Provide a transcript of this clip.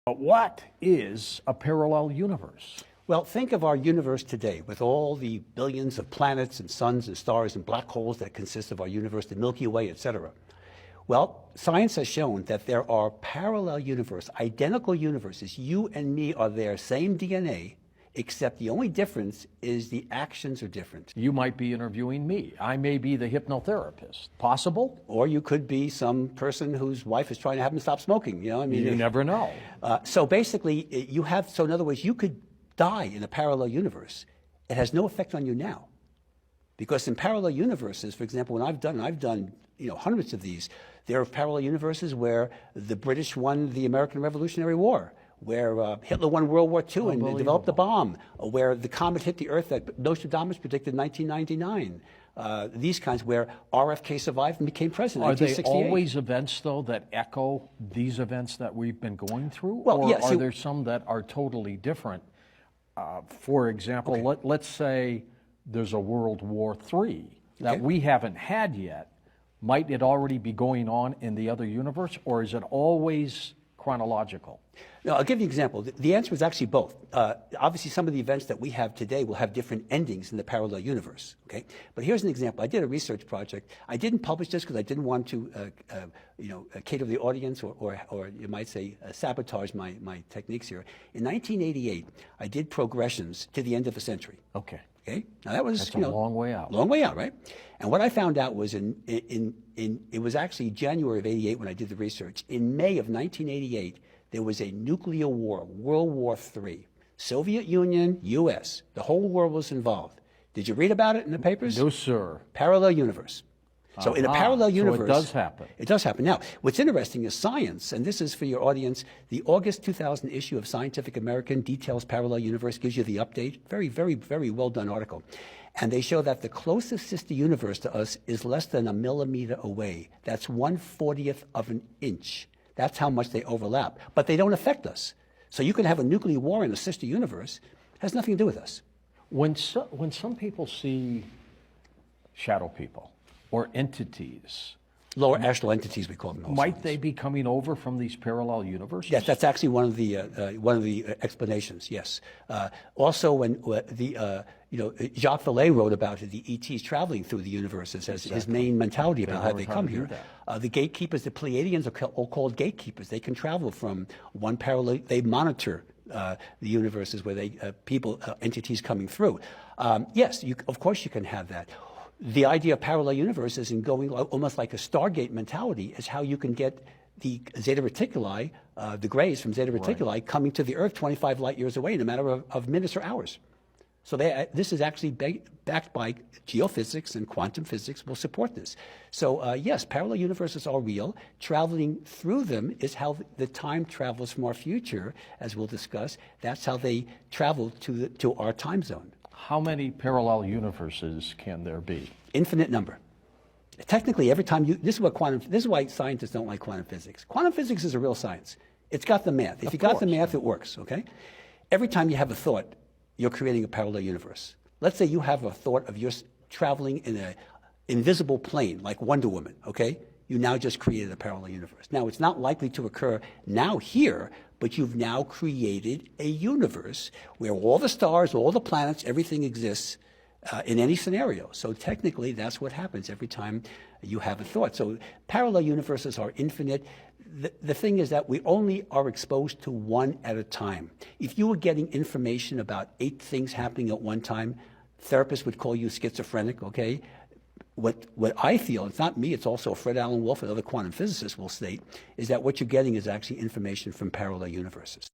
But what is a parallel universe? Well, think of our universe today with all the billions of planets and suns and stars and black holes that consist of our universe, the Milky Way, etc. Well, science has shown that there are parallel universes, identical universes. You and me are there, same DNA, except the only difference is the actions are different. You might be interviewing me. I may be the hypnotherapist. Possible? Or you could be some person whose wife is trying to have him stop smoking. I mean, you never know. So basically, so in other words, you could die in a parallel universe. It has no effect on you now. Because in parallel universes, for example, when I've done hundreds of these, there are parallel universes where the British won the American Revolutionary War, where Hitler won World War II and developed a bomb, where the comet hit the Earth that Nostradamus predicted in 1999. These kinds where RFK survived and became president in 1968. Are they always events, though, that echo these events that we've been going through? Well, or are there some that are totally different? For example, let's say there's a World War III that we haven't had yet. Might it already be going on in the other universe, or is it always chronological? No, I'll give you an example. The answer is actually both. Obviously, some of the events that we have today will have different endings in the parallel universe. Okay, but here's an example. I did a research project. I didn't publish this because I didn't want to, cater to the audience, or you might say sabotage my techniques here. In 1988, I did progressions to the end of the century. Okay. Okay. Now that was That's a long way out. Long way out, right? And what I found out was it was actually January of '88 when I did the research. In May of 1988, there was a nuclear war, World War III. Soviet Union, U.S. The whole world was involved. Did you read about it in the papers? No, sir. Parallel universe. So in a parallel universe, so it does happen. It does happen. Now, what's interesting is science, and this is for your audience, the August 2000 issue of Scientific American details parallel universe, gives you the update. Very, very, very well done article. And they show that the closest sister universe to us is less than a millimeter away. That's 1/40th of an inch. That's how much they overlap. But they don't affect us. So you can have a nuclear war in a sister universe. It has nothing to do with us. When some people see shadow people, or entities. Lower astral entities, we call them. Might they be coming over from these parallel universes? Yes, that's actually one of the explanations. Yes. Also, when Jacques Vallée wrote about it, the ETs traveling through the universes as his main mentality about how they come here. The gatekeepers, the Pleiadians, are all called gatekeepers. They can travel from one parallel. They monitor the universes where entities coming through. Yes, of course you can have that. The idea of parallel universes and going almost like a Stargate mentality is how you can get the Zeta Reticuli, the grays from Zeta Reticuli, coming to the Earth 25 light years away in a matter of minutes or hours. So this is actually backed by geophysics, and quantum physics will support this. So yes, parallel universes are real. Traveling through them is how the time travels from our future, as we'll discuss. That's how they travel to our time zone. How many parallel universes can there be? Infinite number. Technically, every time this is why scientists don't like quantum physics. Quantum physics is a real science. It's got the math. If you got the math, it works, okay? Every time you have a thought, you're creating a parallel universe. Let's say you have a thought of yours traveling in an invisible plane, like Wonder Woman, okay? You now just created a parallel universe. Now, it's not likely to occur now here, but you've now created a universe where all the stars, all the planets, everything exists in any scenario. So technically, that's what happens every time you have a thought. So parallel universes are infinite. The thing is that we only are exposed to one at a time. If you were getting information about 8 things happening at one time, therapists would call you schizophrenic, okay? What I feel, it's not me, it's also Fred Alan Wolf and other quantum physicists will state, is that what you're getting is actually information from parallel universes.